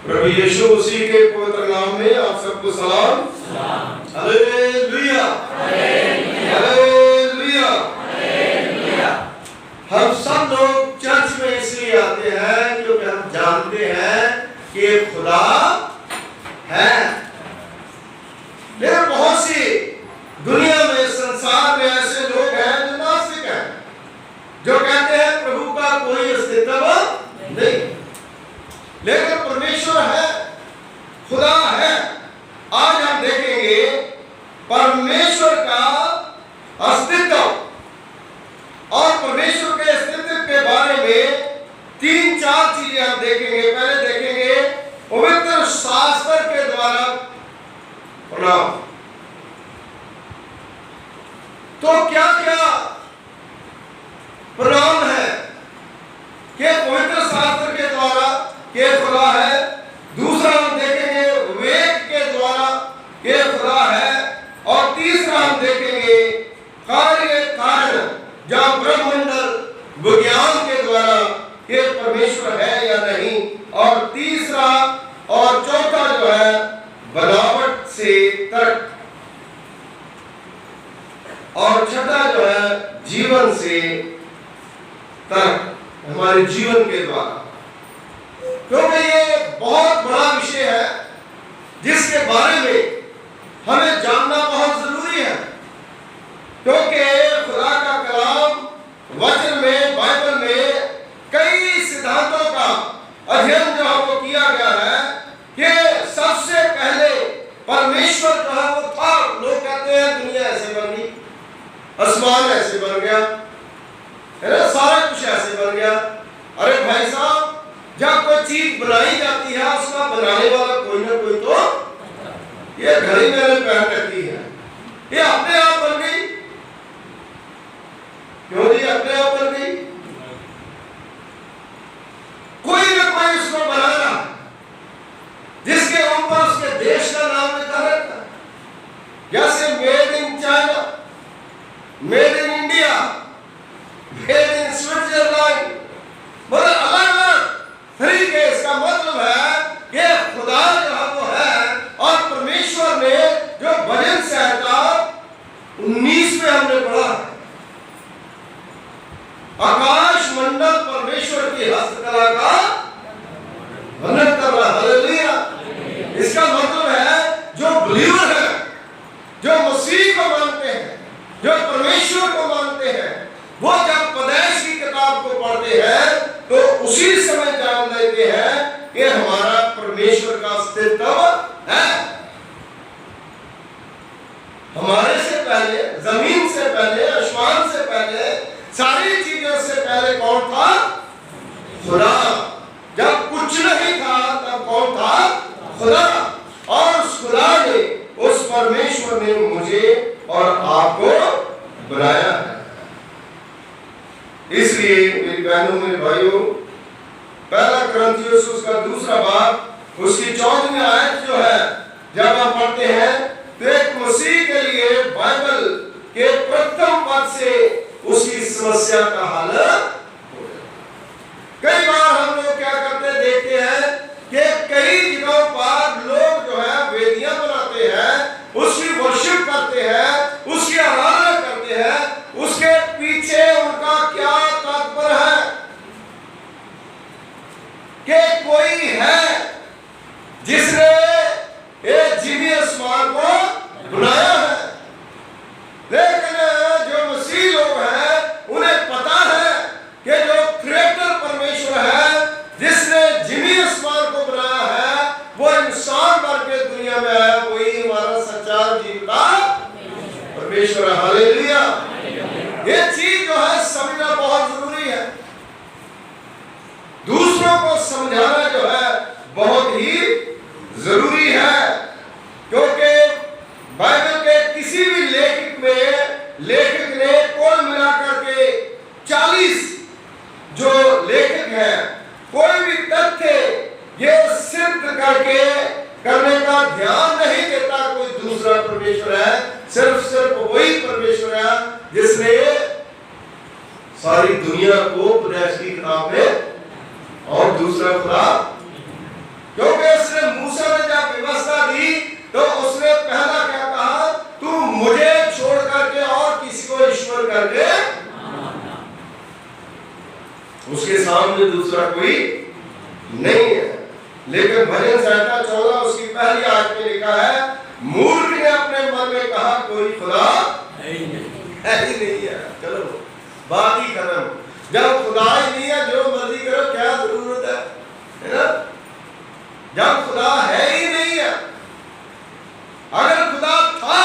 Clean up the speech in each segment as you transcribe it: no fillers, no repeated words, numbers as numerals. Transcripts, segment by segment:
प्रभु यीशु मसीह के पवित्र नाम में आप सबको सलाम। Hallelujah, hallelujah. हम सब लोग चर्च में इसलिए आते हैं क्योंकि हम जानते हैं कि खुदा है। लेकिन बहुत सी दुनिया में, संसार में ऐसे लोग हैं जो नास्तिक हैं, जो कहते हैं प्रभु का कोई अस्तित्व नहीं। लेकिन परमेश्वर है, खुदा है। आज हम देखेंगे परमेश्वर का अस्तित्व, और परमेश्वर के अस्तित्व के बारे में 3-4 चीजें हम देखेंगे। पहले देखेंगे पवित्र शास्त्र के द्वारा प्रणाम। तो क्या क्या प्रणाम है कि पवित्र शास्त्र के द्वारा के खुदा है। दूसरा हम देखेंगे विवेक के द्वारा के खुदा है। और तीसरा हम देखेंगे कार्य कारण, जहां ब्रह्मांड विज्ञान के द्वारा के परमेश्वर है या नहीं। और तीसरा और चौथा जो है बनावट से तर्क, और छठा जो है जीवन से तर्क, हमारे जीवन के द्वारा। क्योंकि ये बहुत बड़ा विषय है जिसके बारे में हमें जानना बहुत जरूरी है। क्योंकि खुदा का कलाम वचन में, बाइबल में कई सिद्धांतों का अध्ययन जो है वो किया गया है कि सबसे पहले परमेश्वर जो है वो था। लोग कहते हैं दुनिया ऐसे बन गई, आसमान ऐसे बन गया, है ना, सारा कुछ ऐसे बन गया। अरे भाई साहब, जब कोई चीज बनाई जाती है उसका बनाने वाला कोई ना कोई तो, ये घड़ी मैंने पहन रखी है, ये अपने आप बन गई? क्यों जी अपने आप बन गई? कोई ना कोई उसको बनाना, जिसके ऊपर उसके देश का नाम लिखा रहता है। जैसे made in China, made in India, made in Switzerland, मतलब अलग अलग तरीके। इसका मतलब है कि खुदा जो है वो है। और परमेश्वर ने जो भजन संहिता 19 में हमने पढ़ा है, आकाश मंडल परमेश्वर की हस्तकला का वर्णन कर रहा है। हालेलुया। इसका मतलब है जो बिलीवर है, जो मसीह को मानते हैं, जो परमेश्वर को मानते हैं, वो जब पैदाइश की किताब को पढ़ते हैं तो उसी समय जान लेते हैं कि हमारा परमेश्वर का अस्तित्व है। हमारे से पहले, जमीन से पहले, आसमान से पहले, सारी चीजों से पहले कौन था? खुदा। जब कुछ नहीं था तब कौन था? खुदा। और उस खुदा ने, उस परमेश्वर ने मुझे और आपको बनाया है। इसलिए मेरी बहनों, मेरे भाइयों, पहला कुरिन्थियों उसका 2 बाब उसकी 14वीं आयत जो है जब हम पढ़ते हैं तो एक मसीह के लिए बाइबल के प्रथम पद से उसकी समस्या का हल हो जाता। कई बार हम लोग क्या करते देखते हैं कि कई जगहों पर लोग जो है वेदियां बनाते हैं, उसकी वर्शिप करते हैं, उसकी आराधना करते हैं। उसके पीछे उनका क्या तात्पर्य है? कि कोई है जिसने एक जीवी आसमान को बनाया है। लेकिन जो मसीह लोग हैं उन्हें पता है कि जो क्रिएटर परमेश्वर है, जिसने जीवी आसमान को बनाया है, वो इंसान बन के दुनिया में आया, वही हमारा सच्चा जीविता परमेश्वर है। हालेलुया। ये चीज जो है समझना बहुत जरूरी है। दूसरों को समझाना जो है बहुत ही जरूरी है। क्योंकि बाइबल के किसी भी लेखक ने कुल मिलाकर के 40 जो लेखक हैं, कोई भी तथ्य ये सिद्ध करने का ध्यान नहीं देता कोई दूसरा परमेश्वर है। सिर्फ वही परमेश्वर है जिसने सारी दुनिया को पैदाइश की किताब में, और दूसरा खुदा, क्योंकि सामने दूसरा कोई नहीं है। लेकिन भजन संहिता 14 उसकी पहली आयत में लिखा है, मूर्ख ने अपने मन में कहा कोई खुदा है ही नहीं है। चलो बात ही खत्म। जब खुदा ही नहीं है, जो मर्जी करो, क्या जरूरत है ना? जब खुदा है ही नहीं है, अगर खुदा था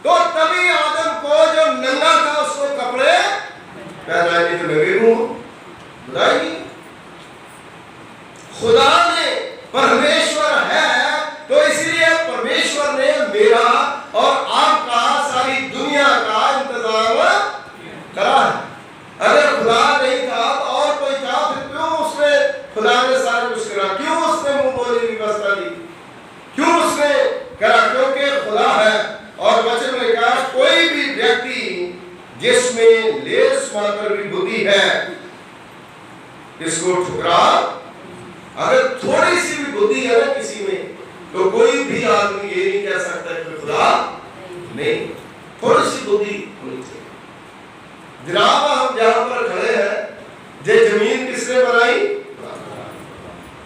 तो तभी आदम को जो नंगा था उसको कपड़े पहनाने तो लगे हूं। खुदा ने परमेश्वर है तो इसलिए परमेश्वर ने मेरा और आपका, सारी दुनिया का इंतजाम करा है। अगर खुदा नहीं था तो और कोई था, फिर क्यों उसने, खुदा ने सारा कुछ करा, क्यों उसने मुंह बोली की व्यवस्था दी, क्यों उसने करा? क्योंकि खुदा है। और वचन में कहा, कोई भी व्यक्ति जिसमें लेस मात्र भी बुद्धि है इसको ठुकरा। अगर थोड़ी सी भी बुद्धि है ना किसी में, तो कोई भी आदमी ये नहीं कह सकता कि खुदा नहीं। थोड़ी सी बुद्धि होनी चाहिए। जनाब हम जहां पर खड़े हैं, ये जमीन किसने बनाई?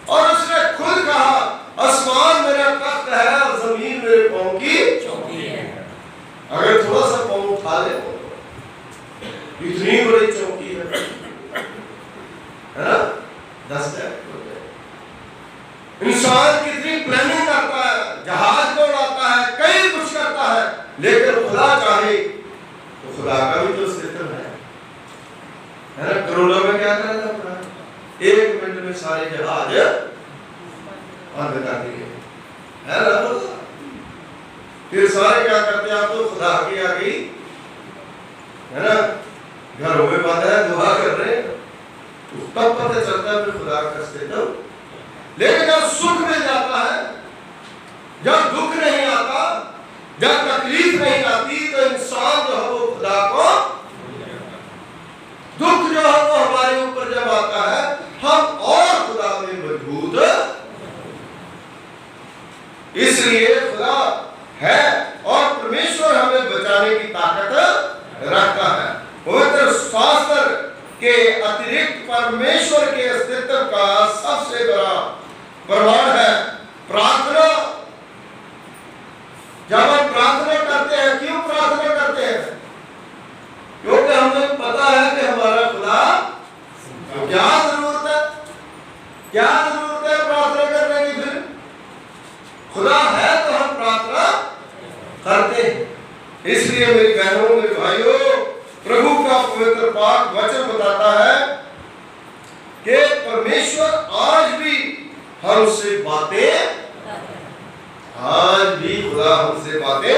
और उसने खुद कहा, आसमान मेरा तख्त है और जमीन मेरे पांव की चौकी है। अगर थोड़ा सा पांव उठा ले, इतनी बड़ी चौकी है ना? 10 इंसान कितनी प्लानिंग करता है, जहाज को उड़ाता है, कई कुछ करता है, लेकिन खुदा चाहे तो खुदा का भी तो अस्तित्व है ना? करोड़ों में क्या कर रहा था? 1 मिनट में सारे जहाज बंद कर दिए है ना? फिर सारे क्या करते हैं? आप तो खुदा की आ गई है ना, घरों में बंद है, दुआ कर रहे हैं, तब पता चलता है खुदा का अस्तित्व। लेकिन जब सुख मिल जाता है, जब दुख नहीं आता, जब तकलीफ नहीं आती, तो इंसान जो है वो खुदा को, दुख जो है वो हमारे ऊपर जब आता है, हम और खुदा में मजबूत। इसलिए खुदा है और परमेश्वर हमें बचाने की ताकत रखता है। पवित्र शास्त्र के अतिरिक्त परमेश्वर के अस्तित्व का सबसे बड़ा प्रमाण है प्रार्थना। जब हम प्रार्थना करते हैं, क्यों प्रार्थना करते हैं? क्योंकि हमें पता है कि हमारा खुदा, क्या जरूरत है, क्या जरूरत है प्रार्थना करने की? फिर खुदा है तो हम प्रार्थना करते हैं। इसलिए मेरी बहनों, मेरे भाइयों, प्रभु का पवित्र पाक वचन बताता है कि परमेश्वर आज भी हमसे बातें, आज भी खुदा हमसे बातें,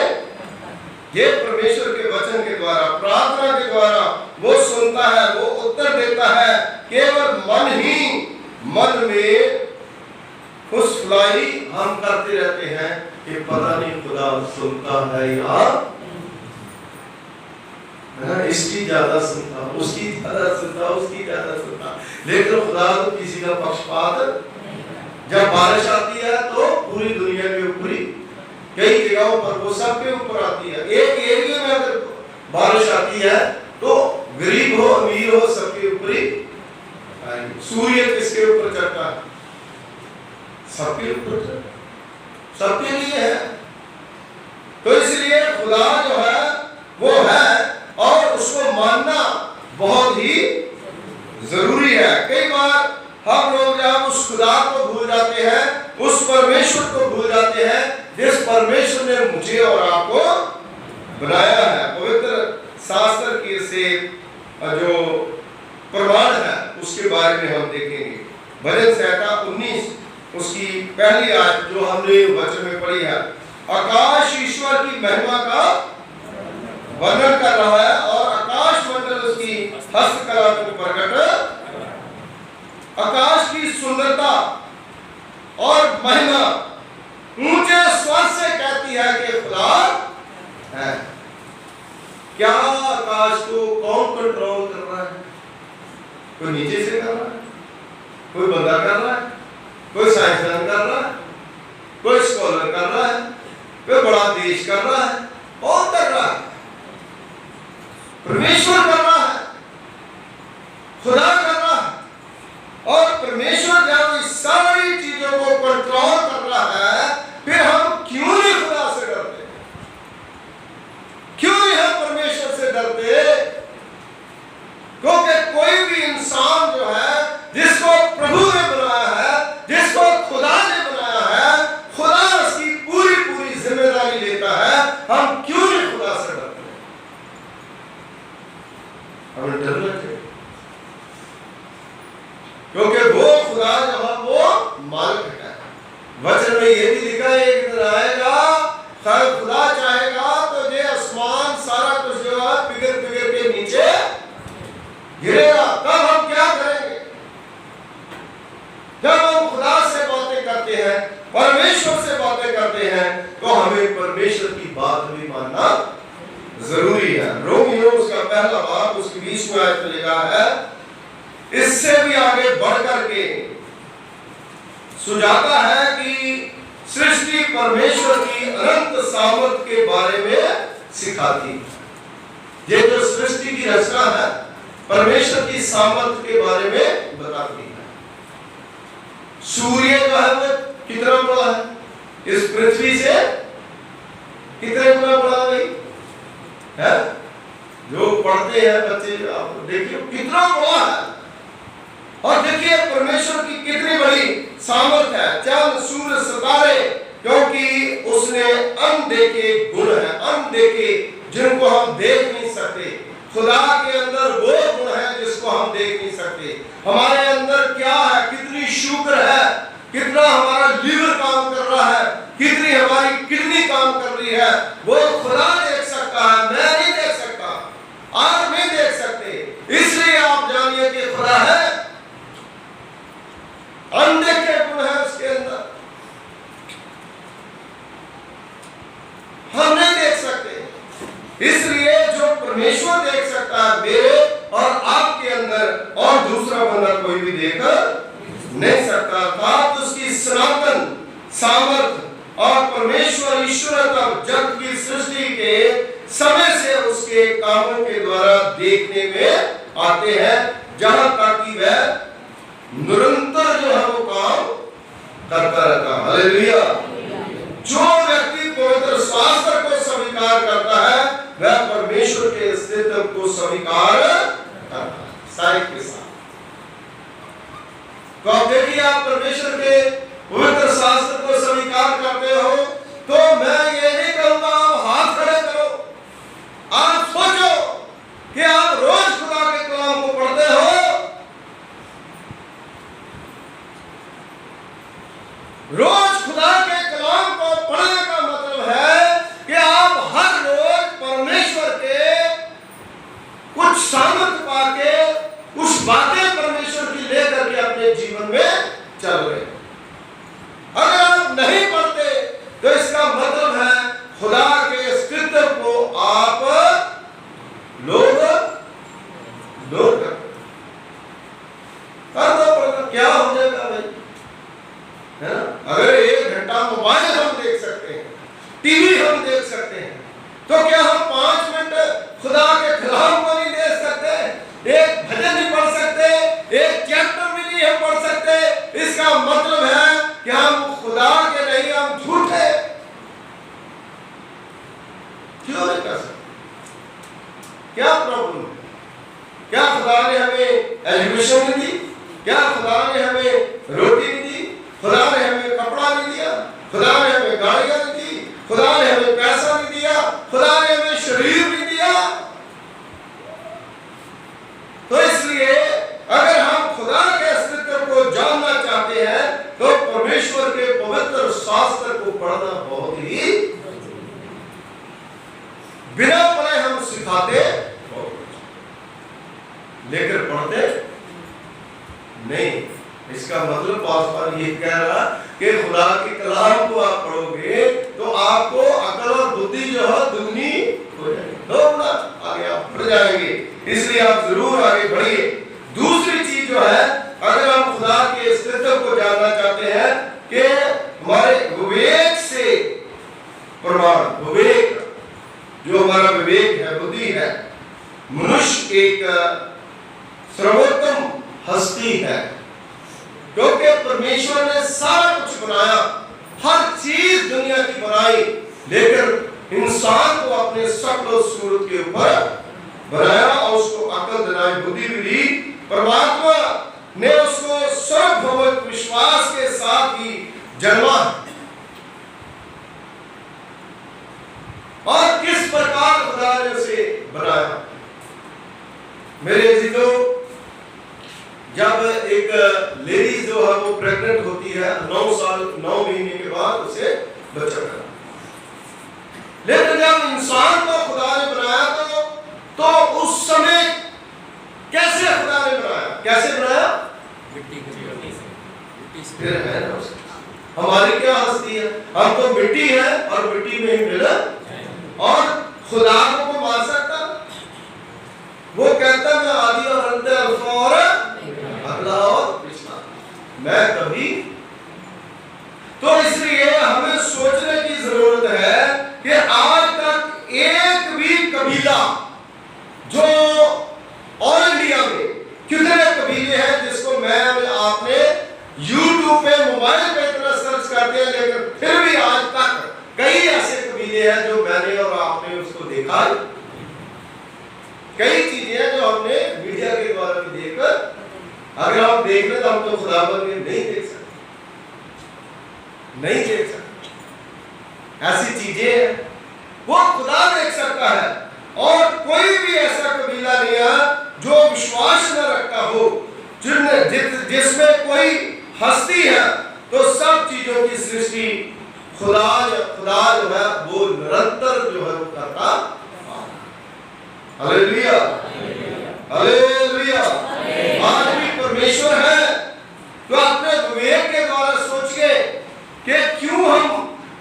ये परमेश्वर के वचन के द्वारा, प्रार्थना के द्वारा वो सुनता है, वो उत्तर देता है। केवल मन में फुसफुलाई हम करते रहते हैं कि पता नहीं खुदा सुनता है या इसकी ज्यादा सुनता, उसकी ज्यादा सुनता, उसकी ज्यादा सुनता। लेकिन खुदा तो किसी का पक्षपात, जब बारिश आती है तो पूरी दुनिया के ऊपर, कई जगहों पर वो सबके ऊपर आती है। एक एरिया में अगर बारिश आती है तो गरीब हो अमीर हो सबके ऊपर ही। सूर्य किसके ऊपर चढ़ता है? सबके ऊपर, सबके लिए है। तो इसलिए खुदा जो है वो है और उसको मानना बहुत ही जरूरी है। कई बार हम लोग जब उस खुदा को भूल जाते हैं, उस परमेश्वर को भूल जाते हैं जिस परमेश्वर ने मुझे और आपको बनाया है। पवित्र शास्त्र की से जो प्रमाण है उसके बारे में हम देखेंगे। भजन संहिता 19 उसकी पहली आयत जो हमने वचन में पढ़ी है, आकाश ईश्वर की महिमा का वर्णन कर रहा है और आकाश मंडल उसकी हस्तकला को प्रकट, आकाश की सुंदरता और महिमा ऊंचे स्वर से कहती है कि खुदा है। क्या आकाश को कौन कंट्रोल कर रहा है? कोई नीचे से कर रहा है, कोई बंदा कर रहा है, कोई साइंसदान कर रहा है, कोई स्कॉलर कर रहा है, कोई बड़ा देश कर रहा है, कौन कर रहा है? परमेश्वर कर रहा है, खुदा कर रहा है। ये भी लिखा है एक दिन आएगा, खुदा चाहेगा तो ये आसमान सारा कुछ जो है पिघल पिघल के नीचे गिरेगा। तब हम क्या करेंगे? जब हम खुदा से बातें करते हैं, परमेश्वर से बातें करते हैं, तो हमें परमेश्वर की बात भी मानना जरूरी है। रोमियो उसका पहला बाब उसकी 20वें आयत में लिखा है, इससे भी आगे बढ़ करके सुझाता है कि सृष्टि परमेश्वर की अनंत सामर्थ के बारे में सिखाती है। ये जो सृष्टि की रचना है परमेश्वर की सामर्थ के बारे में बताती है। सूर्य जो है वो कितना बड़ा है, इस पृथ्वी से कितने गुना बड़ा है? जो पढ़ते हैं बच्चे, आप देखिए कितना बड़ा है। और देखिए परमेश्वर की कितनी बड़ी सामर्थ है। चंद्र, सूर्य, सितारे, क्योंकि उसने अनदेखे गुण है, अनदेखे जिनको हम देख नहीं सकते। खुदा के अंदर वो गुण है जिसको हम देख नहीं सकते। हमारे अंदर क्या है, कितनी शुगर है, कितना हमारा लीवर काम कर रहा है, कितनी हमारी किडनी काम कर रही है, वो खुदा देख सकता है, मैं नहीं देख सकता, आप नहीं देख सकते। इसलिए आप जानिए कि खुदा है, अनदेखे गुण है उसके अंदर, हम नहीं देख सकते। इसलिए जो परमेश्वर देख सकता है मेरे और आपके अंदर, और दूसरा बंदा कोई भी देख नहीं सकता। बात उसकी सनातन सामर्थ और परमेश्वर ईश्वर तब जगत की सृष्टि के समय से उसके कामों के द्वारा देखने में आते हैं, जहां तक कि वह निरंतर जो है वो काम करता रहता है। हालेलुया। जो व्यक्ति पवित्र शास्त्र को स्वीकार करता है वह परमेश्वर के अस्तित्व को स्वीकार करता है, साइड के साथ। तो आप देखिए, आप परमेश्वर के पवित्र शास्त्र को स्वीकार करते हो तो मैं ये नहीं कहूंगा आप हाथ खड़े करो। आप सोचो कि आप रोज खुदा के कलाम को पढ़ते हो, रोज खुदा के कलाम को पढ़ने का मतलब है कि आप हर रोज परमेश्वर के कुछ सामर्थ पाके उस बातें परमेश्वर की लेकर के अपने जीवन में चल रहे। अगर आप नहीं पढ़ते तो इसका मतलब है खुदा के अस्तित्व को आप लोग कर दो। क्या हो जाएगा भाई, है ना? अगर 1 घंटा मोबाइल हम देख सकते हैं, टीवी हम देख सकते हैं, तो क्या हम 5 मिनट खुदा के कलाम को नहीं देख सकते? एक भजन नहीं पढ़ सकते, एक चैप्टर भी नहीं हम पढ़ सकते? इसका मतलब है कि हम खुदा के नहीं, हम झूठे। क्यों नहीं कर सकते? क्या प्रॉब्लम है? क्या खुदा ने हमें एजुकेशन नहीं दी? क्या खुदा ने हमें रोटी नहीं दी? खुदा ने हमें कपड़ा नहीं दिया? खुदा ने हमें गाड़ियां नहीं दी? खुदा ने हमें पैसा नहीं दिया? खुदा ने हमें शरीर नहीं दिया? तो इसलिए अगर हम खुदा के अस्तित्व को जानना चाहते हैं तो परमेश्वर के पवित्र शास्त्र को पढ़ना बहुत ही, बिना पढ़े हम सिखाते लेकर पढ़ते नहीं। इसका मतलब पासवान ये कह रहा कि खुदा के कलाम को आप पढ़ोगे तो आपको अकल और बुद्धि जो है दुगनी हो जाएगी, दोगुना आगे आप बढ़ जाएंगे। इसलिए आप जरूर आगे बढ़िए। दूसरी चीज जो है, अगर हम खुदा के अस्तित्व को जानना चाहते हैं कि हमारे विवेक से प्रमाण, विवेक जो हमारा विवेक है, बुद्धि है, मनुष्य एक सर्वोत्तम हस्ती है, क्योंकि परमेश्वर ने सारा कुछ बनाया, हर चीज दुनिया की बनाई, लेकिन इंसान को अपने शक्ल सूरत के ऊपर बनाया और उसको अकल दिलाई, बुद्धि भी दी। परमात्मा ने उसको सर्वभौमिक विश्वास के साथ ही जन्मा। और किस प्रकार खुदा ने उसे बनाया? मेरे अजीजों, जब एक लेडी जो है वो प्रेग्नेंट होती है, 9 साल 9 महीने के बाद बच्चा पैदा। लेकिन जब इंसान को खुदा ने बनाया तो उस समय कैसे खुदा ने बनाया? कैसे बनाया? फिर है ना हमारी क्या हस्ती है? हम तो मिट्टी है और मिट्टी में ही मिला। और खुदा को मान सकता? वो कहता मैं आदि और अंत अल्फा और अगला और पिछला, मैं कभी। तो इसलिए हमें सोचने की जरूरत है कि आज तक एक भी कबीला, जो ऑल इंडिया में कितने कबीले हैं जिसको मैं आपने YouTube पे मोबाइल पे इतना सर्च करते हैं, लेकिन फिर भी आज तक कई ऐसे कबीले हैं जो मैंने और आपने उसको देखा। कई चीजें हैं जो हमने मीडिया के द्वारा भी देखकर, अगर हम देख ले तो हम तो खुदाबंद में नहीं देख सकते, नहीं देख सकते। ऐसी चीजें हैं वो खुदा देख सकता है। और कोई भी ऐसा कबीला नहीं है जो विश्वास न रखता हो, जिसमें कोई हस्ती है। तो सब चीजों की सृष्टि खुदा जो है वो निरंतर जो है वो करता। Hallelujah, hallelujah. आज भी परमेश्वर है। तो अपने विवेक के द्वारा सोच के कि क्यों हम,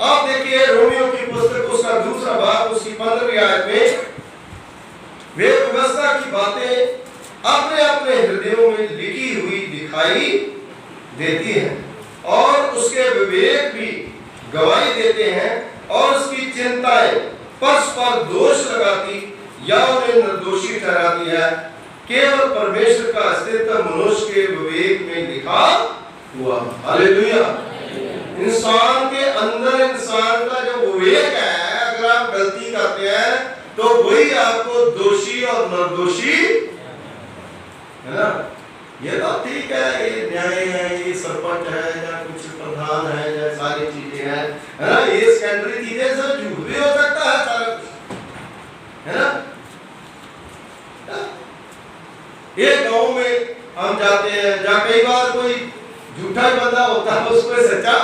आप देखिए रोमियो की पुस्तक उसका दूसरा भाग उसकी 15वीं आयत में वे व्यवस्था की बातें अपने अपने हृदयों में लिखी हुई दिखाई देती हैं और उसके विवेक भी गवाही देते हैं और उसकी चिंताएं परस्पर दोष लगाती या उन्हें निर्दोषी ठहराती है। केवल परमेश्वर का अस्तित्व मनुष्य के विवेक में लिखा हुआ। हालेलुया। इंसान के अंदर इंसान का जो विवेक है, अगर आप गलती करते हैं तो वही आपको दोषी और निर्दोषी, है ना। ये तो ठीक है, ये न्याय है, ये सरपंच है या कुछ प्रधान है या सारी चीजें हैं, है ना। ये सेकेंडरी चीजें सब झूठ भी हो सकता है, सारा कुछ, है ना। ये गांव में हम जाते हैं, जहाँ कई बार कोई झूठा बंदा होता है उसको सच्चा,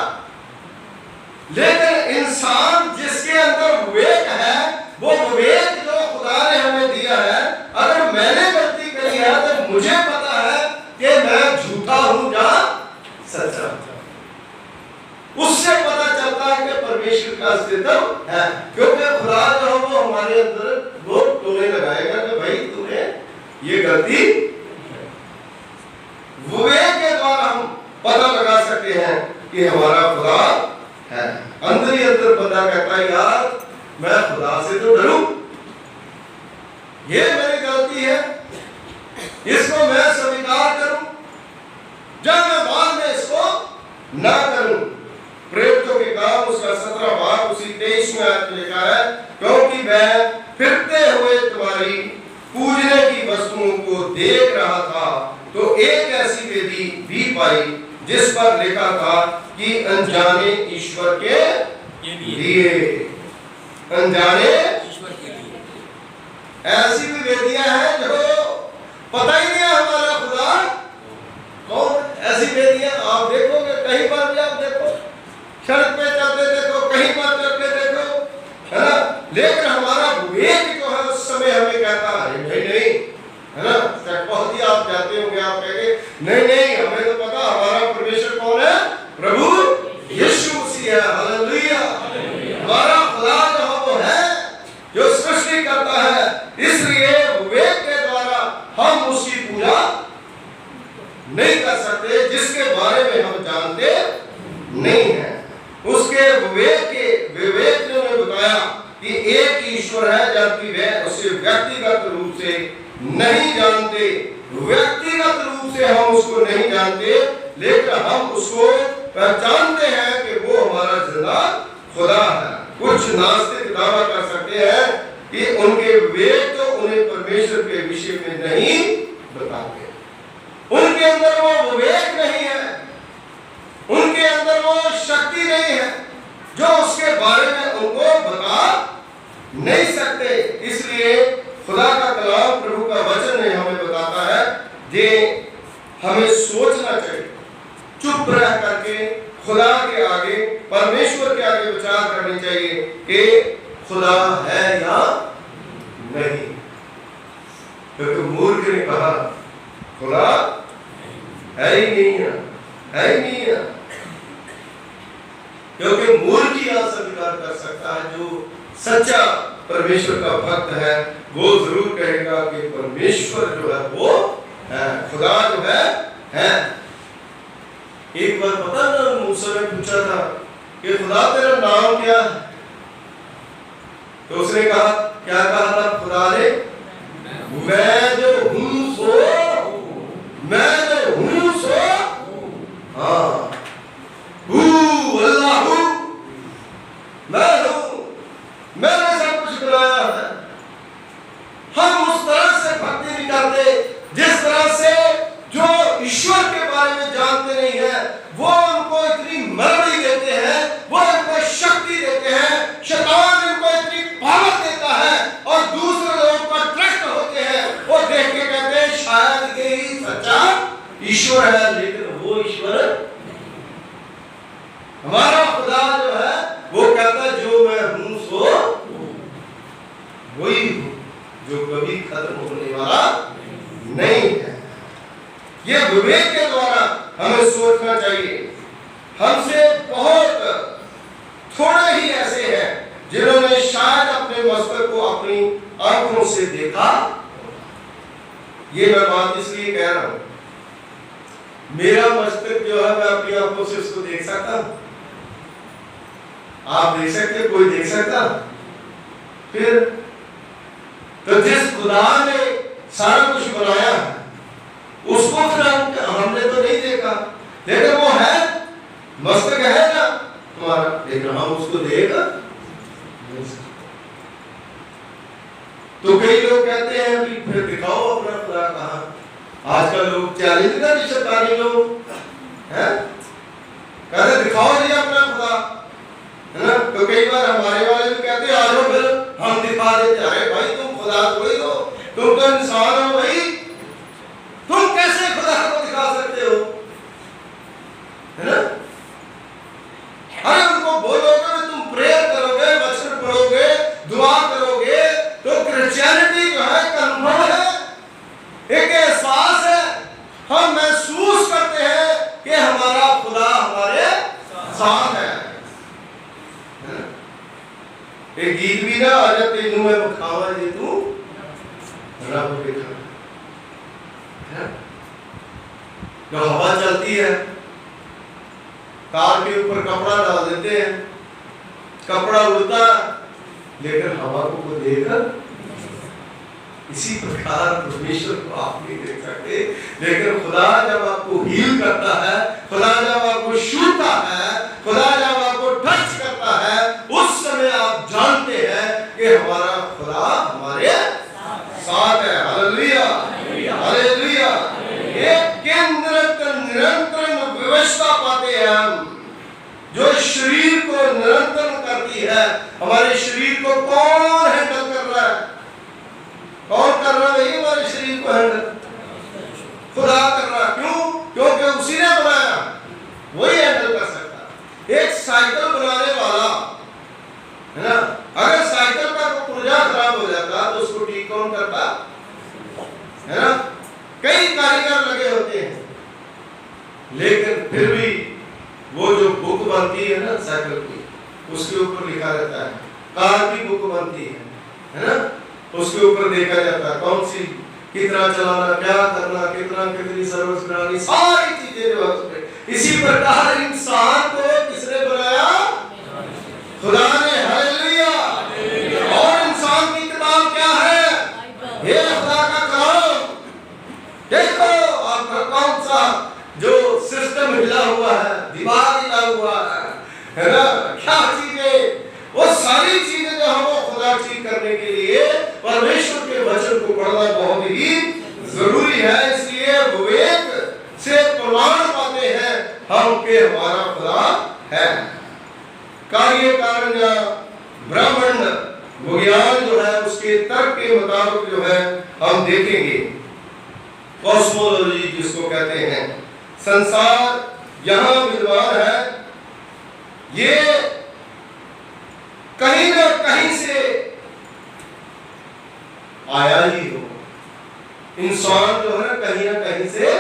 लेकिन इंसान जिसके अंदर विवेक है, वो विवेक जो खुदा ने हमें दिया है, अगर मैंने गलती करी है तो मुझे पता है कि मैं झूठा हूं या सच्चा। उससे पता चलता है कि परमेश्वर का अस्तित्व है, क्योंकि खुदा जो है वो हमारे अंदर वो टोने लगाएगा कि भाई तूने ये गलती। विवेक के द्वारा हम पता लगा सकते हैं कि हमारा खुदा है। अंदर ही अंदर बंदा कहता है यार मैं खुदा से तो डरूं, ये मेरी गलती है, इसको मैं स्वीकार करूं, जब मैं बाद में इसको ना करूं। प्रेरितों के काम उसका 17 भाग उसी 23वें आयत में लिखा है, क्योंकि मैं फिरते हुए तुम्हारी पूजने की वस्तुओं को देख रहा था तो एक ऐसी वेदी भी पाई जिस पर लिखा था कि अनजाने ईश्वर के लिए, अनजाने ईश्वर के लिए। ऐसी भी वेदियां हैं जो पता ही नहीं है हमारा खुदा कौन। ऐसी वेदियां आप देखोगे, कहीं पर भी आप देखो, सड़क पे चलते देखो, कहीं पर चलते देखो, है ना। लेकिन हमारा विवेक जो है उस समय हमें कहता है नहीं, है ना। बहुत ही आप जाते होंगे, आप कहेंगे नहीं हमें तो पता हमारा परमेश्वर कौन है, प्रभु यीशु मसीह है। हालेलुया। हमारा खुदा जो है वो है जो सृष्टि करता है, इसलिए विवेक के द्वारा हम उसकी पूजा नहीं कर सकते जिसके बारे में हम जानते नहीं है। उसके विवेक ने बताया कि एक ईश्वर है, जबकि वह उसे व्यक्तिगत रूप से नहीं जानते। व्यक्तिगत रूप से हम उसको नहीं जानते, लेकिन हम उसको पहचानते हैं कि वो हमारा जिंदा खुदा है। कुछ नास्तिक दावा कर सकते हैं कि उनके विवेक तो उन्हें परमेश्वर के विषय में नहीं बताते, उनके अंदर वो विवेक नहीं है, उनके अंदर वो शक्ति नहीं है जो उसके बारे में उनको बता नहीं सकते। इसलिए खुदा का कलाम, प्रभु का वचन ने हमें बताता है जे हमें सोचना चाहिए, चुप रह करके खुदा के आगे परमेश्वर के आगे विचार करनी चाहिए कि खुदा है या नहीं। क्योंकि मूर्ख ने कहा खुदा है ही नहीं है, है ही नहीं है। क्योंकि मूर्ख ही अस्वीकार कर सकता है। जो सच्चा परमेश्वर का भक्त है वो जरूर कहेगा कि परमेश्वर जो है वो है, खुदा जो है। एक बार पता ना मूसा ने पूछा था कि खुदा तेरा नाम क्या है, तो उसने कहा, क्या कहा था खुदा ने, मैं जो हूं सो, मैं जो हूं सो, हाँ अल्लाह हूं, मैं हूं, मैंने सब कुछ बनाया है। हम उस तरह से भक्ति नहीं करते जिस तरह से जो ईश्वर के बारे में जानते नहीं है वो उनको इतनी मरड़ी देते हैं, वो उनको शक्ति देते हैं, शैतान इनको इतनी पावर देता है और दूसरे लोगों पर ट्रस्ट होते हैं। वो देख के कहते हैं शायद ये ही सच्चा ईश्वर है, लेकिन वो ईश्वर हमारा खुदा जो है वो कहता है जो मैं हूं सो वही हूं, जो कभी खत्म होने वाला नहीं है। ये विवेक के द्वारा हमें सोचना चाहिए। हमसे बहुत थोड़े ही ऐसे हैं जिन्होंने शायद अपने मस्तक को अपनी आंखों से देखा। ये मैं बात इसलिए कह रहा हूं, मेरा मस्तक जो है मैं अपनी आंखों से उसको देख सकता हूं, आप देख सकते, कोई देख सकता। फिर तो जिस खुदा ने सारा कुछ बनाया उसको फिर हमने तो नहीं देखा, लेकिन वो है, मस्तक है ना हमारा, लेकिन हम उसको देख। तो कई लोग कहते हैं कि फिर दिखाओ अपना खुदा कहाँ। आजकल लोग चैलेंज ना शैतानी लोग हैं, कहते दिखाओ जी अपना खुदा, है ना। तो कई बार हमारे वाले भी कहते हैं आ जाओ फिर हम दिखा देते। अरे भाई तुम खुदा थोड़ी हो, तुम तो इंसान हो भाई, तुम कैसे खुदा को दिखा सकते हो, है ना। अरे उनको बोलोगे, तुम प्रेयर करोगे, वचन पढ़ोगे, दुआ करोगे, तो क्रिश्चियनिटी जो है एक अनुभव है, एक एहसास है। हम महसूस करते हैं कि हमारा खुदा हमारे साथ है। एक गीत भी ना, आजा तेनू मैं बखावा जे तू रब देखा। जो हवा चलती है, कार के ऊपर कपड़ा डाल देते हैं, कपड़ा उड़ता, लेकिन हवा को कोई देखकर, इसी प्रकार परमेश्वर को आप नहीं देख सकते, लेकिन खुदा जब आपको हील करता है, खुदा जब आपको छूता है, खुदा जब आपको टच करता है, उस समय आप जानते हैं कि हमारा खुदा हमारे साथ है। Hallelujah, hallelujah. एक निरंतर व्यवस्था पाते हैं हम, जो शरीर को निरंतर करती है। हमारे शरीर को कौन हैंडल कर रहा है? कौन कर रहा है हमारे शरीर को हैंडल? खुदा कर रहा है। क्यों? क्योंकि उसी ने बनाया, वही हैंडल कर सकता। एक साइकिल बनाने वाला, है ना, अगर साइकिल का पुर्जा खराब हो जाता तो उसको ठीक कौन करता, है ना। कई कारीगर लगे होते हैं, लेकिन फिर भी वो जो बुक बनती है ना साइकिल की, उसके ऊपर लिखा रहता है, कार की बुक बनती है ना, उसके ऊपर देखा जाता है कौन सी, कितना चलाना, क्या करना, कितनी सर्विस करानी, सारी चीजें जो है उसमें। इसी प्रकार इंसान को किसने बनाया? खुदा ने। हालेलुया। और इंसान की किताब क्या है? ये खुदा का कलाम। देखो आपका कौन सा जो सिस्टम हिला हुआ है, दिमाग हिला हुआ है ना, क्या चीजें, वो सारी चीजें जो हम खुदा ठीक करने के लिए परमेश्वर के वचन को पढ़ना बहुत ही जरूरी है। इसलिए विवेक से प्रमाण पाते हैं हम के हमारा खुदा है। कार्य कारण या ब्रह्मांड विज्ञान जो है उसके तर्क के मुताबिक जो है हम देखेंगे, कॉस्मोलॉजी जिसको कहते हैं, संसार यहाँ विद्यमान है, ये कहीं ना कहीं से आया ही हो। इंसान जो है कहीं ना कहीं से,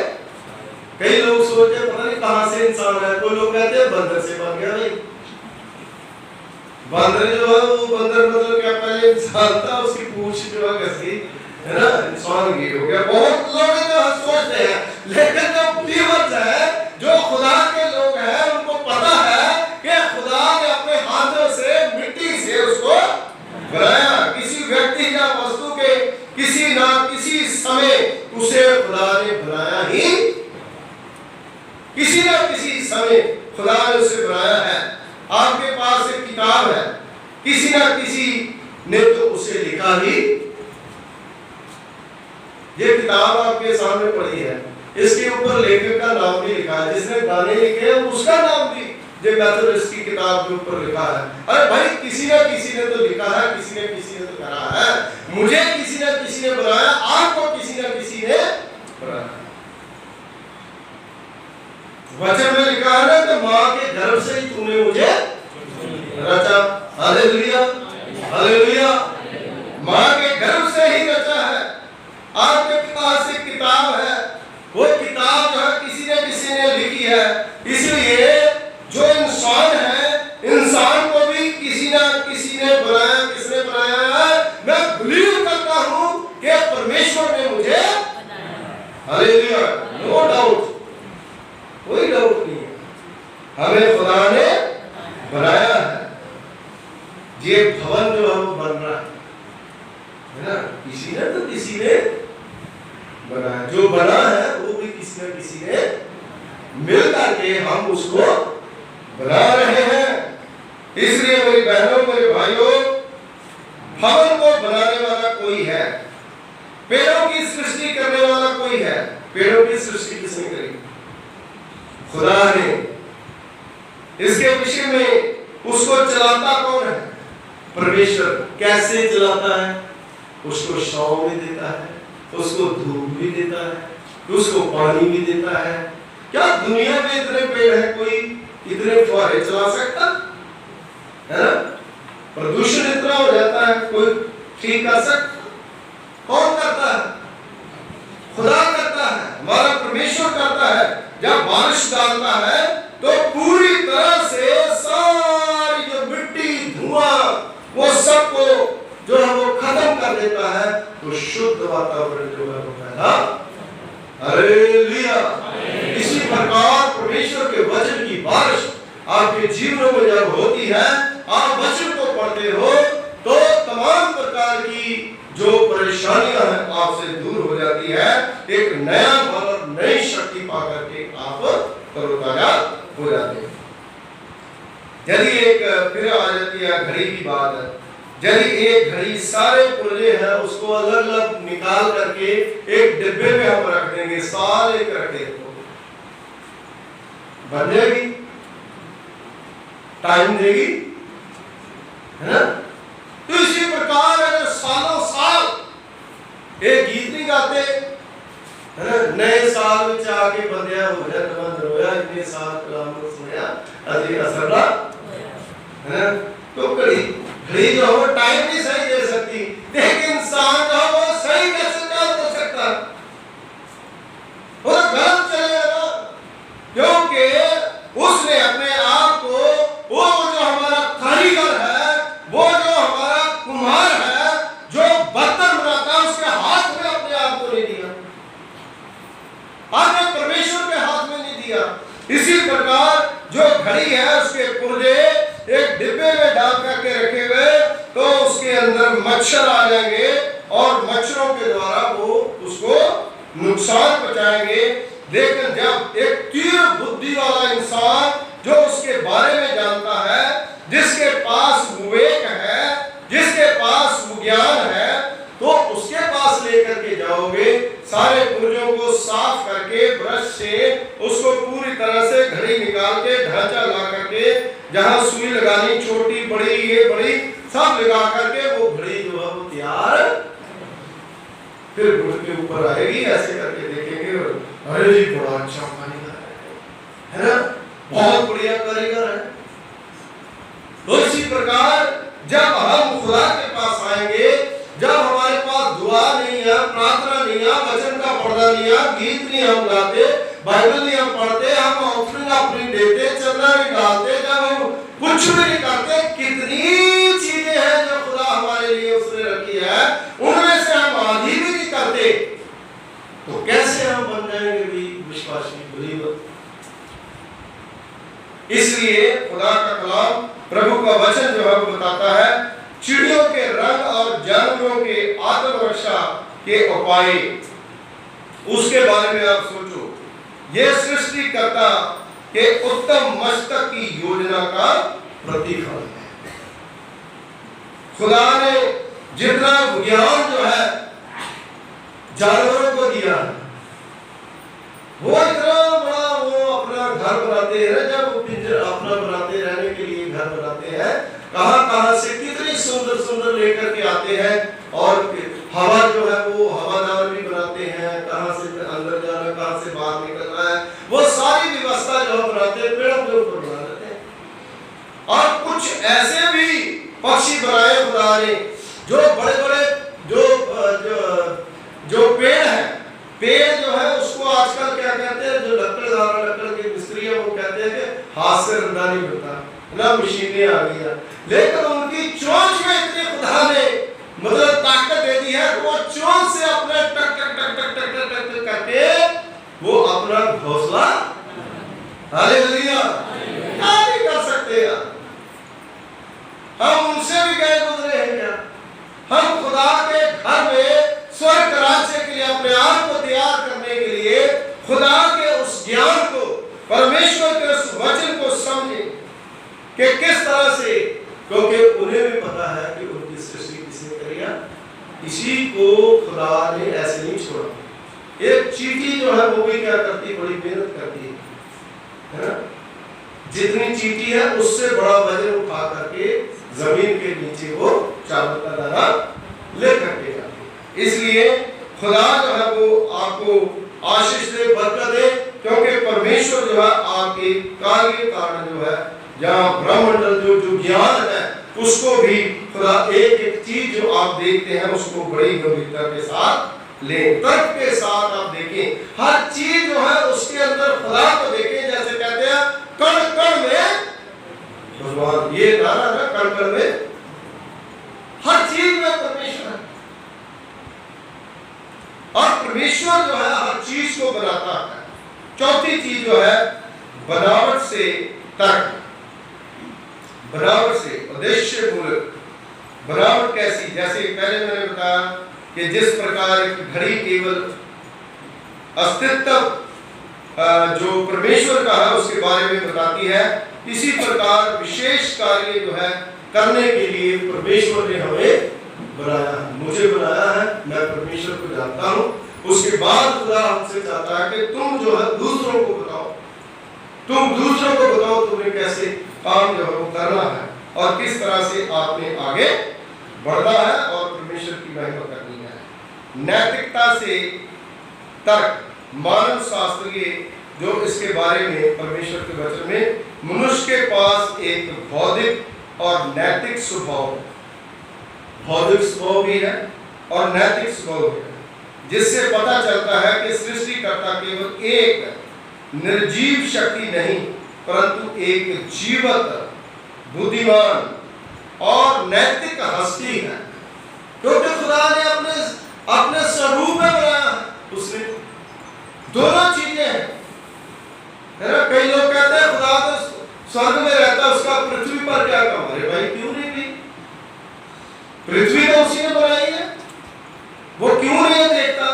कई लोग सोचते पता नहीं कहां से इंसान है। कोई लोग कहते हैं बंदर से बन गया। भाई बंदर जो है वो बंदर मतलब क्या, पहले इंसान था, उसकी पूंछ जो है कैसी है ना, इंसान की हो गया। बहुत लोग जो सोचते हैं, लेकिन जो बिलीवर्स है, जो खुदा के लोग हैं, उनको पता है कि खुदा ने अपने हाथों से मिट्टी से उसको बनाया। किसी व्यक्ति या वस्तु के किसी ना किसी समय उसे खुदा ने बनाया ही, किसी ना किसी समय खुदा ने उसे बनाया है। आपके पास एक किताब है, किसी ना किसी ने तो उसे लिखा ही। ये किताब आपके सामने पड़ी है, इसके ऊपर लेखक का नाम भी लिखा है, जिसने गाने लिखे हैं उसका नाम भी इसकी किताब के ऊपर लिखा है। अरे भाई किसी ना किसी ने तो लिखा है, किसी ने तो करा है। मुझे किसी ना किसी ने बनाया, आपको किसी ना किसी ने बनाया। वचन में लिखा है ना कि मां के गर्भ से ही तूने मुझे रचा। Hallelujah, hallelujah. मां के गर्भ से ही रचा है। आपके पास एक किताब है, वो किताब जो है किसी ने लिखी है। इसलिए जो इंसान है, इंसान को भी किसी ना किसी ने बनाया। किसने बनाया है? मैं बिलीव करता हूं कि परमेश्वर ने मुझे बनाया। हालेलुया, नो डाउट, कोई डाउट नहीं है, हमें खुदा ने बनाया है। ये भवन जो है वो बन रहा है ना, किसी ने तो किसी ने बनाया। जो बना है वो भी किसी न किसी ने मिल करके हम उसको बना रहे हैं। इसलिए मेरी बहनों, मेरे भाइयों, भवन को बनाने वाला कोई है, पेड़ों की सृष्टि करने वाला कोई है। पेड़ों की सृष्टि किसने करी? खुदा ने। इसके विषय में उसको चलाता कौन है? परमेश्वर। कैसे चलाता है? उसको छांव भी देता है, उसको धूप भी देता है, उसको पानी भी देता है। क्या दुनिया में इतने पेड़ हैं, कोई इतने फुहारे चला सकता है ना? प्रदूषण इतना हो जाता है, कोई ठीक कर सकता? कौन करता है? खुदा करता है, हमारा परमेश्वर करता है। जब बारिश डालता है तो पूरी तरह से सारी जो मिट्टी, धुआं, वो सबको जो है वो खत्म कर देता है, तो शुद्ध वातावरण जो है वो पैदा। हालेलुया। इसी प्रकार परमेश्वर के वचन की बारिश आपके जीवनों में जब होती है, आप वचन को पढ़ते हो, तो तमाम प्रकार की जो परेशानियां हैं आपसे दूर हो जाती है। एक नया बल और नई शक्ति पाकर के आप तरोताजा हो जाते हैं। यदि एक फिर आ जाती है घड़ी की बात है। यदि एक घड़ी सारे पुर्जे हैं उसको अलग अलग निकाल करके एक डिब्बे में हम रख देंगे, साल एक रखे तो बन जाएगी, टाइम देगी, है ना? तो इसी प्रकार अगर सालों साल एक गीत नहीं गाते, है ना? नए साल में आके बंदिया हो जाए, नमन रोया, इतने साल कलाम सुनाया, अजी असरला, है ना? तो घड़ी जो है टाइम नहीं सही दे सकती, लेकिन इंसान जो है वो सही कैसे काम कर सकता है? वो गलत चलेगा ना, क्योंकि उसने अपने आप को, वो जो हमारा कारीगर है, वो जो हमारा कुम्हार है, जो बर्तन बनाता है, उसके हाथ में अपने आप को नहीं दिया, आपने परमेश्वर के हाथ में नहीं दिया। इसी प्रकार जो घड़ी है उसके पुर्जे एक डिब्बे में डाल करके रखे हुए, तो उसके अंदर मच्छर आ जाएंगे और मच्छरों के द्वारा वो उसको नुकसान पहुंचाएंगे। लेकिन जब एक तीव्र बुद्धि वाला इंसान जो उसके बारे में जानता है, जिसके पास विवेक है, जिसके पास ज्ञान है, तो उसके पास लेकर के जाओगे, सारे पुर्जों को साफ करके ब्रश से उसको पूरी तरह से घड़ी निकाल के ढांचा ला करके, जहां सुई लगानी, छोटी बड़ी, ये बड़ी, सब लगा करके वो घड़ी जो है वो तैयार, फिर घुट के ऊपर आएगी, ऐसे करके देखेंगे, अरे जी बड़ा अच्छा कारीगर है ना, बहुत बढ़िया कारीगर है, तो इसी प्रकार जब हम खुदा के पास आएंगे, जब हमारे पास दुआ नहीं है, प्रार्थना नहीं है, वचन का पढ़ना नहीं है, गीत नहीं हम गाते, बाइबल नहीं हम पढ़ते, हम ऑफरिंग अपनी देते, चंदा नहीं डालते, जब हम कुछ भी नहीं करते, कितनी चीजें हैं जो खुदा हमारे लिए उसने रखी है, उनमें से हम आधी भी नहीं करते, तो कैसे हम बन जाएंगे भी विश्वासी बिलीवर। इसलिए खुदा का कलाम, प्रभु का वचन जो है वो बताता है, चिड़ियों के रंग और जानवरों के आत्मरक्षा के उपाय, उसके बारे में आप सोचो। ये सृष्टिकर्ता के उत्तम मस्तक की योजना का प्रतिफल है। खुदा ने जितना ज्ञान जो है जानवरों को दिया, वो इतना बड़ा वो अपना घर बनाते हैं, जब वो अपना बनाते रहने के लिए घर बनाते हैं, कहां से कितनी सुंदर सुंदर लेकर के आते हैं, और हवा जो है वो हवादार भी बनाते हैं, कहां से अंदर जाना, कहां से बाहर निकलना है, वो सारी व्यवस्था जो बनाते हैं पेड़ों के ऊपर बना लेते हैं। और कुछ ऐसे भी पक्षी बनाए खुदा ने, जो बड़े बड़े जो पेड़ है, पेड़ जो है उसको आजकल क्या कहते हैं, जो लकड़ के मिस्त्री है वो कहते हैं कि हाथ से रंधा नहीं बनता ना, मशीनें आ गई है, लेकिन उनकी चोंच में इतनी खुदा ने मतलब ताकत दे दी है, वो चोंच से अपने टक टक टक टक टक टक टक करके वो अपना घोंसला, हालेलुया, क्या नहीं कर सकते यार। हम उनसे भी गए गुजरे हैं क्या? हम खुदा के घर में स्वर्ग राज्य के लिए अपने आप को तैयार करने के लिए खुदा के उस ज्ञान को, परमेश्वर के उस वचन को समझे कि किस तरह से, क्योंकि उन्हें भी पता है कि उनकी सृष्टि किसने करी है, किसी को खुदा ने ऐसे नहीं छोड़ा। एक चींटी जो है वो भी क्या करती, बड़ी मेहनत करती है ना, जितनी चींटी है उससे बड़ा वजन उठा करके जमीन के नीचे वो चावल का दाना ले करके जाती है। इसलिए खुदा जो है वो आपको आशीष दे, बरकत दे, क्योंकि परमेश्वर जो है आपके कार्य कारण जो है, जहाँ ब्रह्मांड जो ज्ञान है उसको भी खुदा एक एक चीज जो आप देखते हैं उसको बड़ी गंभीरता के साथ ले, तर्क के साथ आप देखें, हर चीज जो है उसके अंदर खुदा को देखें। जैसे कहते हैं कण कण में भगवान, ये नारा ना, कण कण में, हर चीज में परमेश्वर है, और परमेश्वर जो है हर चीज को बनाता है। चौथी चीज जो है बनावट से तर्क, बनावट से उद्देश्य मूलक। बनावट कैसी? जैसे पहले मैंने बताया कि जिस प्रकार घड़ी केवल अस्तित्व जो परमेश्वर का है उसके बारे में बताती है, इसी प्रकार विशेष कार्य जो है करने के लिए परमेश्वर ने हमें बनाया है, मुझे बनाया है, मैं परमेश्वर को जानता हूँ। उसके बाद खुदा हमसे चाहता है कि तुम जो है दूसरों को बताओ, तुम दूसरों को बताओ तुम्हें कैसे काम जो है वो करना है और किस तरह से आपने आगे बढ़ना है और परमेश्वर की महिमा करनी है। नैतिकता से तर्क, मानव शास्त्रीय जो इसके बारे में परमेश्वर के वचन में, मनुष्य के पास एक बौद्धिक और नैतिक स्वभाव, बौद्धिक स्वभाव भी है और नैतिक स्वभाव भी है, जिससे पता चलता है कि सृष्टिकर्ता केवल एक निर्जीव शक्ति नहीं परंतु एक जीवत, बुद्धिमान और नैतिक हस्ती है, क्योंकि खुदा ने अपने स्वरूप में बनाया है। उसने दोनों चीजें हैं, है ना। कई लोग कहते हैं खुदा तो स्वर्ग में रहता, उसका पृथ्वी पर क्या काम? अरे भाई क्यों नहीं भी? पृथ्वी तो उसी ने बनाई है, वो क्यों नहीं देखता?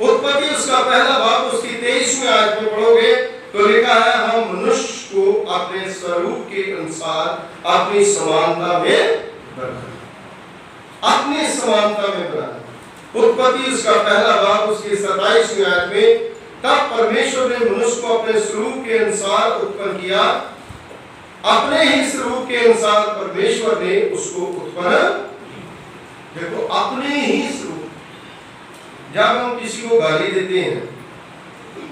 उत्पत्ति उसका पहला भाग उसकी 23वीं आयत में पढ़ोगे तो लिखा है हम मनुष्य को अपने स्वरूप के अनुसार अपनी समानता में बनाया, अपनी समानता में बनाया। उत्पत्ति उसका पहला भाग उसकी 27वीं आयत में, तब परमेश्वर ने मनुष्य को अपने स्वरूप के अनुसार उत्पन्न किया, अपने ही स्वरूप के अनुसार परमेश्वर ने उसको उत्पन्न, देखो अपने ही स्वरूप। जब हम किसी को गाली देते हैं,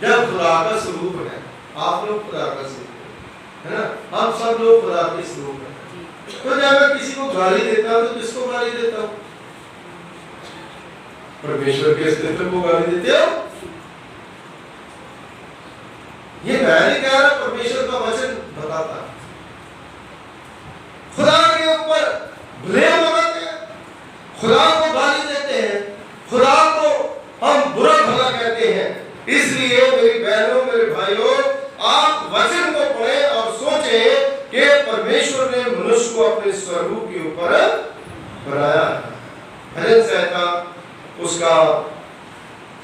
जब खुदा का स्वरूप है, आप लोग खुदा का स्वरूप है ना, हम सब लोग खुदा के स्वरूप हैं, तो जब मैं किसी को गाली देता हूं तो किसको गाली देता हूं? परमेश्वर के अस्तित्व को गाली देते हो? ये मैं नहीं कह रहा, परमेश्वर का वचन बताता है। खुदा के ऊपर ब्लेम लगाते हैं, खुदा को गाली देते हैं, खुदा को हम बुरा भला कहते हैं। इसलिए मेरी बहनों, मेरे भाइयों, आप वचन को पढ़ें और सोचें कि परमेश्वर ने मनुष्य को अपने स्वरूप के ऊपर बनाया। भजन संहिता उसका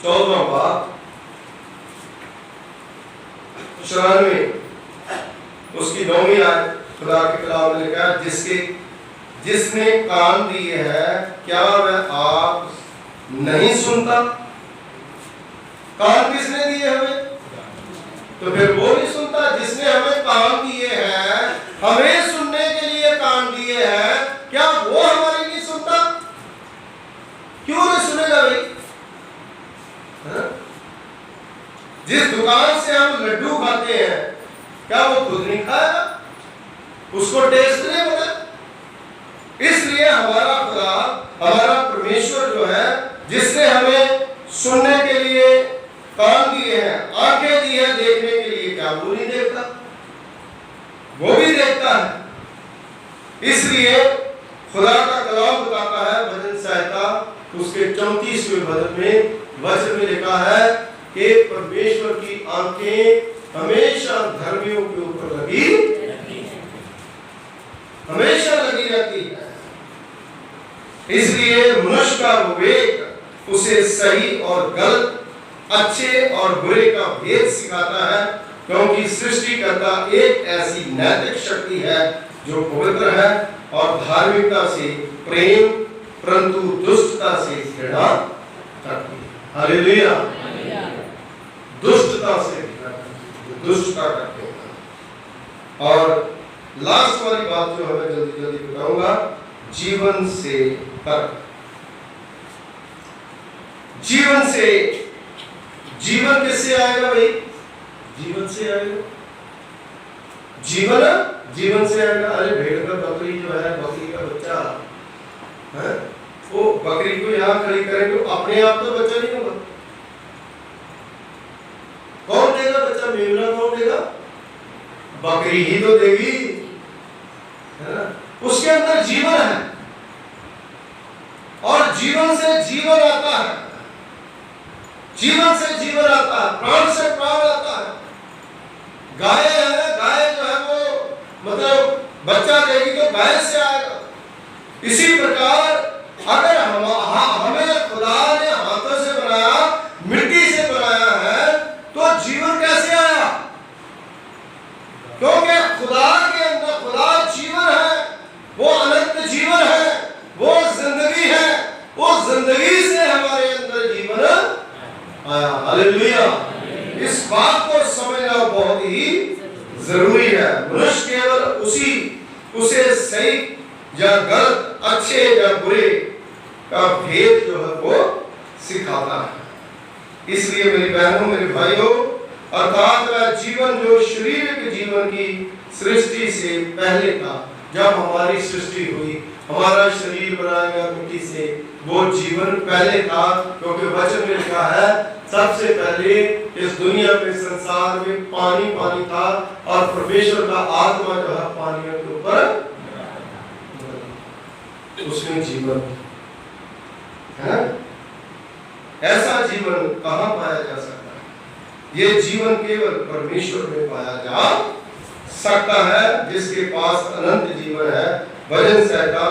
14वां भाग 94 उसकी 9वीं आयत खुदा के कलाम में लिखा है, जिसने कान दिए हैं क्या वह आप नहीं सुनता? कान किसने दिए हमें? तो फिर वो नहीं सुनता? जिसने हमें कान दिए हैं, हमें सुनने के लिए कान दिए हैं, क्या वो हमारी नहीं सुनता? क्यों नहीं सुनेगा भाई? जिस दुकान से हम लड्डू खाते हैं, क्या वो खुद नहीं खाएगा? उसको टेस्ट नहीं पता। इसलिए हमारा खुदा, हमारा परमेश्वर जो है, जिसने हमें सुनने के लिए कान दिए हैं, आंखें दी है देखने के लिए, क्या वो नहीं देखता? वो भी देखता है। इसलिए खुदा का कलाम बताता है, भजन संहिता उसके 34वें भजन में वचन में लिखा है कि परमेश्वर की आंखें हमेशा धर्मियों के ऊपर हमेशा लगी रहती है। इसलिए मनुष्य का विवेक उसे सही और गलत, अच्छे और बुरे का भेद सिखाता है, क्योंकि सृष्टिकर्ता एक ऐसी नैतिक शक्ति है जो पवित्र है और धार्मिकता से प्रेम, परंतु दुष्टता से घृणा करती है। हालेलुया। दुष्टता से दुष्टता करते हैं। और लास्ट वाली बात जो हमें जल्दी जल्दी बताऊंगा, जीवन से तर्क। जीवन किससे आएगा भाई? जीवन से आएगा। जीवन से आएगा। अरे भेड़ का बकरी जो है, बकरी का बच्चा है, वो बकरी को यहाँ खड़ी करेंगे तो अपने आप तो बच्चा नहीं होगा। कौन देगा बच्चा? मेमना कौन देगा? बकरी ही तो देगी, है ना? उसके अंदर जीवन है और जीवन से जीवन आता है, जीवन से जीवन आता है, प्राण से प्राण आता है। गाय है, गाय जो है वो मतलब बच्चा देगी तो गाय से आएगा। इसी प्रकार अगर हमें खुदा ने हाथों से बनाया, मिट्टी से बनाया है, तो जीवन कैसे आया? क्योंकि खुदा के अंदर खुदा जीवन है, वो अनंत जीवन है, वो जिंदगी है, वो जिंदगी से हमारे अंदर जीवन आया। हालेलुया। इस बात को समझना बहुत ही जरूरी है। मनुष्य केवल उसे सही या गलत, अच्छे या बुरे का भेद जो है वो सिखाता है। इसलिए मेरी बहनों, मेरे भाइयों, अर्थात वह जीवन जो शरीर के जीवन की सृष्टि से पहले था, जब हमारी सृष्टि हुई, हमारा शरीर बनाया गया मिट्टी से, वो जीवन पहले था। क्योंकि वचन में लिखा है, सबसे पहले इस दुनिया में, संसार में पानी पानी था और परमेश्वर का आत्मा जो है पानियों के ऊपर, उसमें जीवन है। ऐसा जीवन कहाँ पाया जा सकता है? ये जीवन केवल परमेश्वर में पाया जा सकता है, जिसके पास अनंत जीवन है। भजन संहिता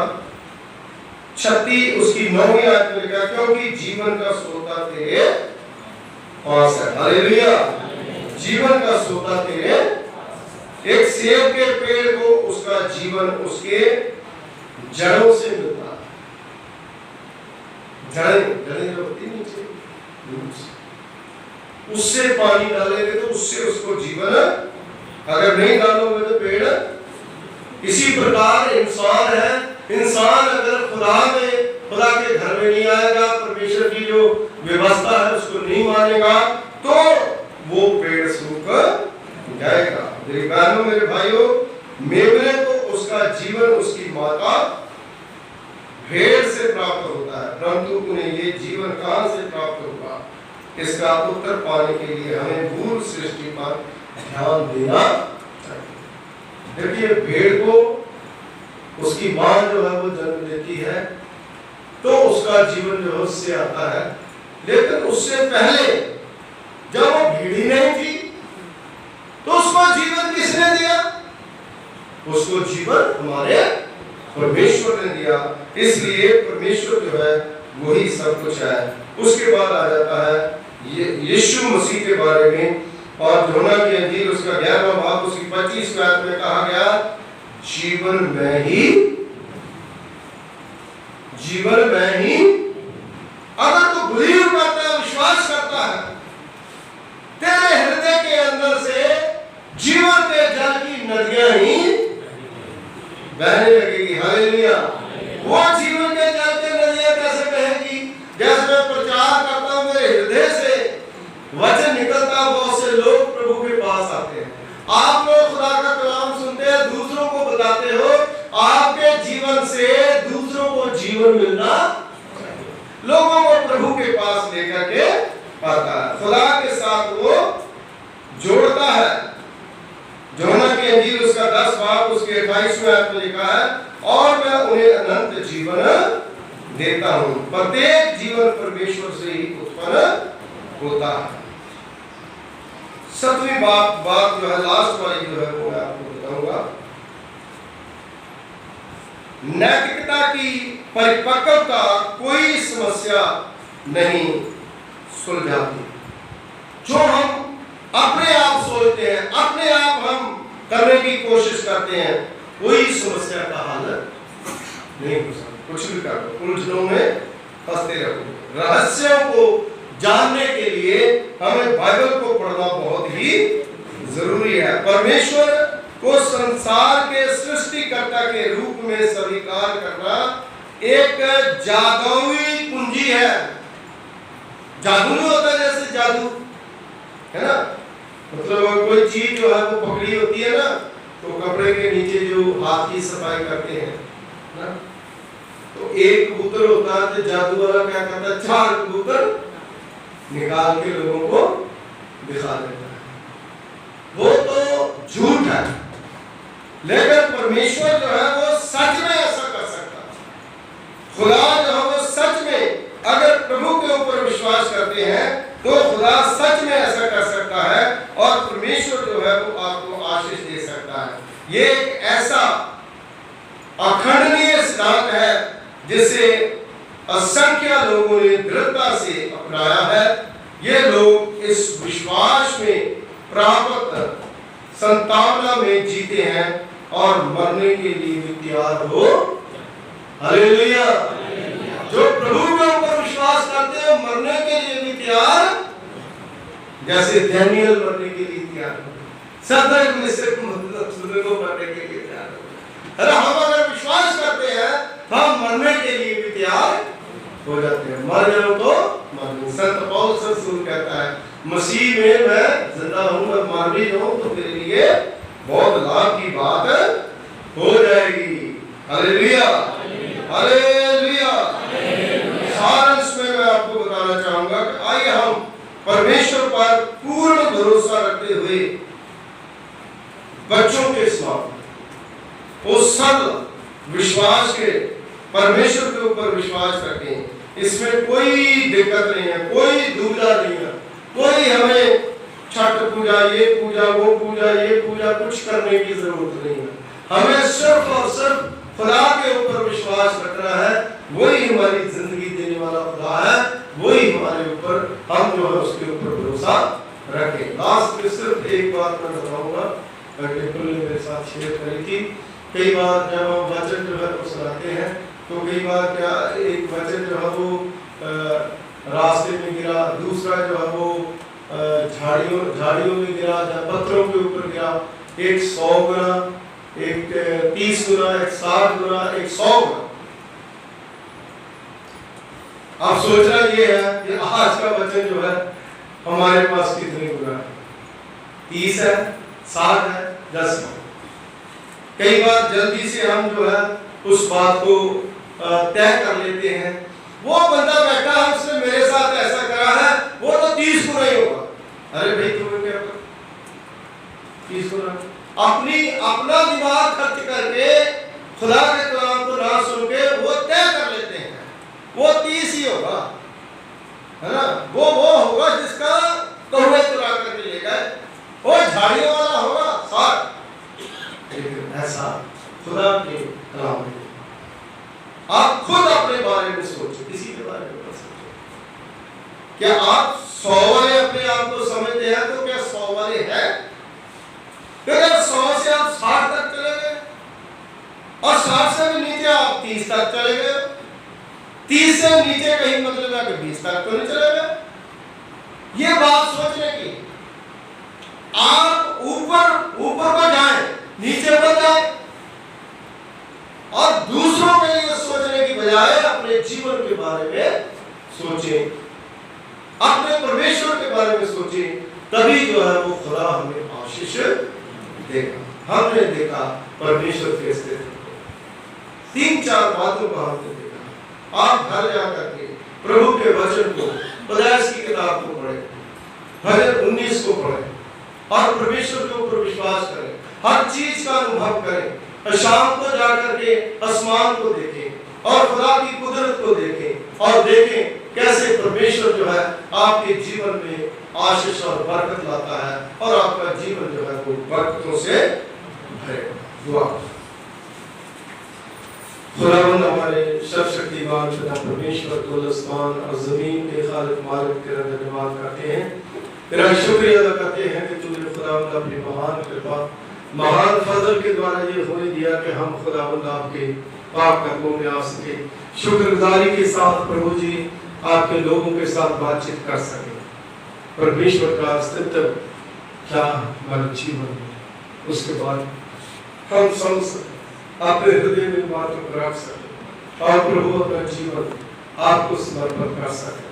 36 उसकी 9वीं आयत में लिखा, क्योंकि जीवन का सोता तेरे पास है। हालेलुया। जीवन का सोता तेरे, एक सेब के पेड़ को उसका जीवन उसके जड़ों से मिलता है। जड़ें जो होती नीचे, उससे पानी डालेंगे तो उससे उसको जीवन, अगर नहीं डालोगे तो पेड़। इसी प्रकार इंसान है, इंसान अगर खुदा के घर में नहीं आएगा, परमेश्वर की जो व्यवस्था है उसको नहीं मानेगा, तो वो पेड़ सूख जाएगा। मेरी बहनों, मेरे भाइयों, मेमने को उसका उसका जीवन उसकी माता भेड़ से प्राप्त होता है, परंतु उन्हें ये जीवन कहां से प्राप्त होगा, इसका उत्तर पाने के लिए हमें मूल सृष्टि पर ध्यान देना चाहिए। देखिए, भेड़ को उसकी मां जो है वो जन्म देती है, तो उसका जीवन जो है उससे आता है, लेकिन उससे पहले जब वो भेड़ी नहीं थी तो उसको जीवन किसने दिया? उसको जीवन हमारे परमेश्वर ने दिया। इसलिए परमेश्वर जो है वही सब कुछ है। उसके बाद आ जाता है यीशु मसीह के बारे में, और यूहन्ना की अंजील उसका 11वां भाग उसकी 25वें आयत में कहा गया, जीवन में ही अगर तू बिलीव करता है, विश्वास करता है, तेरे हृदय के अंदर से जीवन के जल की नदियां ही बहने लगेगी। हालेलुया। वो जीवन के जल की नदियां कैसे बहेगी? जैसे मैं प्रचार करता हूं, मेरे हृदय से वचन निकलता, बहुत से लोग प्रभु के पास आते हैं। आप लोग खुदा का कलाम सुनते हैं, दूसरों को बताते हो, आपके जीवन से दूसरों को जीवन मिलना, लोगों को प्रभु के पास लेकर के आता है, खुदा के साथ वो जोड़ता है। यूहन्ना की अंजील उसका 10 भाग उसके 28वें आयत में लिखा है, और मैं उन्हें अनंत जीवन देता हूं। प्रत्येक जीवन परमेश्वर से ही उत्पन्न होता है। 7वीं बात जो है, लास्ट वाली जो है वो मैं आपको बताऊंगा। नैतिकता की परिपक्वता कोई समस्या नहीं सुलझाती। जो हम अपने आप सोचते हैं, अपने आप हम करने की कोशिश करते हैं, कोई समस्या का हल नहीं हो सकता। कुछ भी कर लो, उलझनों में फंसते रहो। रहस्यों को जानने के लिए हमें बाइबल को पढ़ना बहुत ही जरूरी है। परमेश्वर को संसार के सृष्टिकर्ता के रूप में स्वीकार करना एक जादुई कुंजी है। जादू नहीं होता जैसे जादू है ना, मतलब कोई चीज जो है वो पकड़ी होती है ना, तो कपड़े के नीचे जो हाथ की सफाई करते हैं ना, तो एक कबूतर होता है, तो जादू वाला क्या करता है, 4 कबूतर निकाल के लोगों को दिखा देता है। वो तो झूठ है, लेकिन परमेश्वर जो है वो सच में ऐसा कर सकता है। खुदा जो है वो सच में, अगर प्रभु के ऊपर विश्वास करते हैं तो खुदा सच में ऐसा कर सकता है, और परमेश्वर जो है वो आपको आशीष दे सकता है। ये एक ऐसा अखंडनीय सिद्धांत है जिसे असंख्य लोगों ने दृढ़ता से अपनाया है। ये लोग इस विश्वास में प्राप्त संतावना में जीते हैं और मरने के लिए भी तैयार हो। हालेलुया। जो प्रभु के ऊपर विश्वास करते हैं मरने के लिए भी तैयार, जैसे दानियल मरने के लिए तैयार हो, सदर में से सुनने को मरने के लिए तैयार हो। अरे हम अगर विश्वास करते हैं तो हम मरने के लिए भी तैयार हो जाते हैं। मर जाओ तो मर। संत पौलुस रसूल कहता है, मसीह में मैं जिंदा हूं, मैं मर भी जाऊं तो मेरे लिए बहुत लाभ की बात हो जाएगी। Hallelujah, hallelujah. सारांश में मैं आपको बताना चाहूंगा कि आइए हम परमेश्वर पर पूर्ण भरोसा रखते हुए बच्चों के समान उस सरल विश्वास के परमेश्वर के ऊपर विश्वास रखें। इसमें कोई दिक्कत नहीं है, कोई दुविधा नहीं है, कोई हमें छठ पूजा, ये पूजा, वो पूजा, ये पूजा कुछ करने की जरूरत नहीं है। हमें सिर्फ और सिर्फ खुदा के ऊपर विश्वास रखना है। वही हमारी जिंदगी देने वाला खुदा है, वही हमारे ऊपर, हम जो है उसके ऊपर भरोसा रखें। लास्ट में सिर्फ एक बात मैं बताऊंगा, टेम्पल ने मेरे साथ शेयर करी थी। कई बार जब हम वचन जो है वो सुनाते हैं तो कई बार क्या एक वचन जो है वो रास्ते में गिरा, दूसरा जो है वो झाड़ियों में गिरा, पत्थरों के ऊपर गिरा। एक 100 गुना, एक 30 गुना, एक 60 गुना, एक 100 गुना। अब सोचना ये है कि आज का वचन जो है हमारे पास कितने गुना है, 30 है, 60 है, 10 है। कई बार जल्दी से हम जो है उस बात को तय कर लेते हैं। वो बंदा बैठा है, उसने मेरे साथ ऐसा करा है, वो तो 30 गुना ही होगा। अरे भाई तुम्हें क्या पता 30 गुना? अपना दिमाग खर्च करके खुदा के कलाम को ना सुन के वो तय कर लेते हैं वो 30 ही होगा, है ना। वो होगा जिसका कौवे चुरा करके ले गए, वो झाड़ियों वाला होगा 60। लेकिन ऐसा खुदा के कलाम में आप खुद अपने बारे में सोचो, किसी के बारे में सोचो। क्या आप 100 वाले अपने आप को समझते हैं? तो क्या 100 वाले हैं? अगर 100 से आप 60 तक चले गए और 60 से भी नीचे आप 30 तक चले गए, 30 से नीचे कहीं मतलब है कि 20 तक तो नहीं चले गए। ये बात सोचने की, आप ऊपर को जाएं, नीचे पर जाएं और दूसरों के लिए सोचने की बजाय अपने जीवन के बारे में सोचें, अपने परमेश्वर के बारे में सोचें। तभी जो है वो खुदा हमें आशीष देगा। हमने देखा परमेश्वर के अस्तित्व को, 3-4 बातों को हमने देखा। आप घर जाकर के प्रभु के वचन को, पैदाइश की किताब को पढ़ें, भजन 19 को पढ़ें और परमेश्वर के ऊपर विश्वास करें, हर चीज का अनुभव करें। शाम को जाकर के आसमान को देखें और खुदा की कुदरत को देखें और देखें कैसे परमेश्वर जो है आपके जीवन में आशीष और बरकत लाता है और आपका जीवन जो है वो बरकतों से भरे। दुआ। खुदावंद हमारे सर्वशक्तिमान पिता परमेश्वर को आसमान और जमीन के खालिक मालिक तेरा धन्यवाद करते हैं, तेरा शुक्रिया अदा करते हैं कि तूने खुदावंद अपनी महान कृपा, महान फजल के द्वारा ये होने दिया कि हम खुदावंद आपके पाक कदमों में आ सके। शुक्रगुजारी के साथ प्रभु जी आपके लोगों के साथ बातचीत कर सके। परमेश्वर का अस्तित्व क्या हमारे जीवन में, उसके बाद हम समझ सके, अपने हृदय में बातों को रख सके और प्रभु अपना जीवन आपको समर्पण कर सके।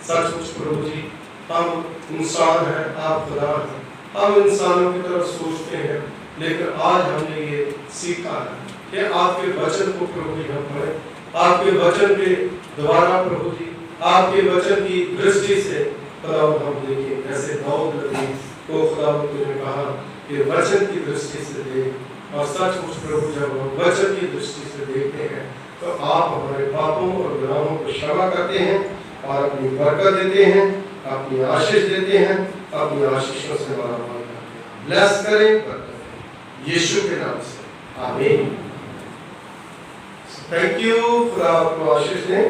सचमुच प्रभु जी हम इंसान हैं, आप खुदा हैं, हम इंसानों की तरफ सोचते हैं, लेकिन आज हमने ये सीखा है कि आपके वचन को प्रभु जी हम पढ़ें, आपके वचन के द्वारा प्रभु जी आपके वचन की दृष्टि से खुदावंद हम देखें। जैसे दाऊद नबी को खुदावंद ने कहा कि वचन की दृष्टि से देख, और सचमुच प्रभु जब हम वचन की दृष्टि से देखते हैं तो आप हमारे पापों और गुनाहों को क्षमा करते हैं और अपनी बरकत देते हैं, अपनी आशीष देते हैं, अपनी आशीषों से हमारा मान करते हैं। ब्लेस करें यीशु के नाम से, आमीन। Thank you. खुदा आपको आशीष दें।